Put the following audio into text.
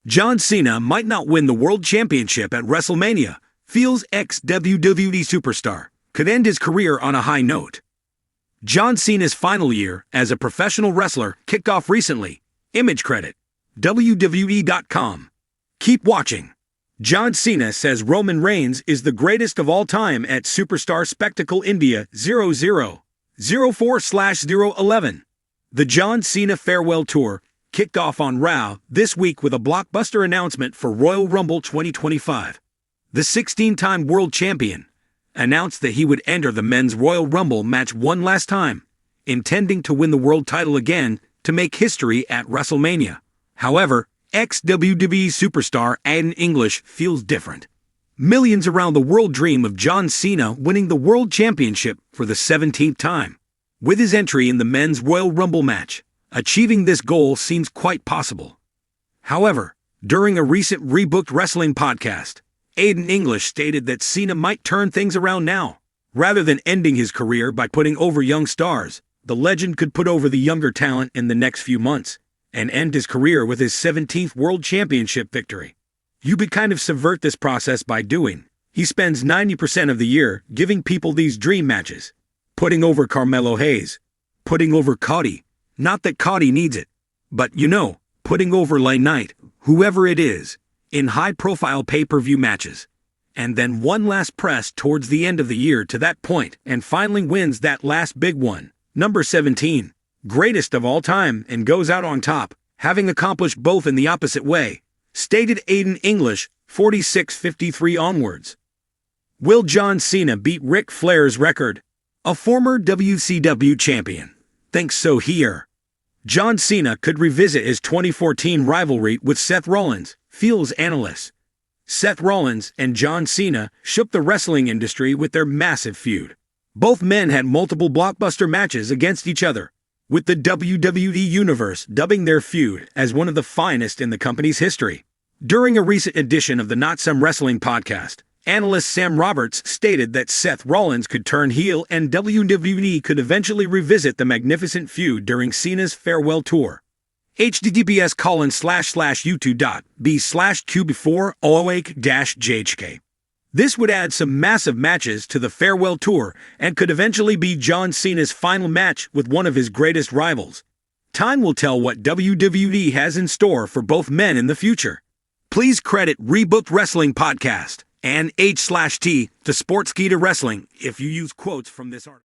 John Cena might not win the World Championship at WrestleMania, feels ex-WWE superstar could end his career on a high note. John Cena's final year as a professional wrestler kicked off recently. Image credit, WWE.com. Keep watching. John Cena says Roman Reigns is the greatest of all time at Superstar Spectacle India 0004/011. The John Cena Farewell Tour kicked off on Raw this week with a blockbuster announcement for Royal Rumble 2025. The 16-time world champion announced that he would enter the men's Royal Rumble match one last time, intending to win the world title again to make history at WrestleMania. However, ex-WWE superstar Aiden English feels different. Millions around the world dream of John Cena winning the World Championship for the 17th time. With his entry in the men's Royal Rumble match, achieving this goal seems quite possible. However, during a recent Rebooked Wrestling podcast, Aiden English stated that Cena might turn things around now. Rather than ending his career by putting over young stars, the legend could put over the younger talent in the next few months and end his career with his 17th World Championship victory. You could kind of subvert this process by doing. He spends 90% of the year giving people these dream matches. Putting over Carmelo Hayes. Putting over Cody. Not that Cody needs it. But putting over LA Knight, whoever it is, in high-profile pay-per-view matches. And then one last press towards the end of the year to that point and finally wins that last big one. Number 17. Greatest of all time and goes out on top, having accomplished both in the opposite way, stated Aiden English, 46-53 onwards. Will John Cena beat Ric Flair's record? A former WCW champion thinks so here. John Cena could revisit his 2014 rivalry with Seth Rollins, feels analysts. Seth Rollins and John Cena shook the wrestling industry with their massive feud. Both men had multiple blockbuster matches against each other, with the WWE Universe dubbing their feud as one of the finest in the company's history. During a recent edition of the Not Some Wrestling podcast, analyst Sam Roberts stated that Seth Rollins could turn heel and WWE could eventually revisit the magnificent feud during Cena's farewell tour. https://youtube.b/q4oak-jhk. This would add some massive matches to the farewell tour and could eventually be John Cena's final match with one of his greatest rivals. Time will tell what WWE has in store for both men in the future. Please credit Rebooked Wrestling Podcast and H/T to Sportskeeda Wrestling if you use quotes from this article.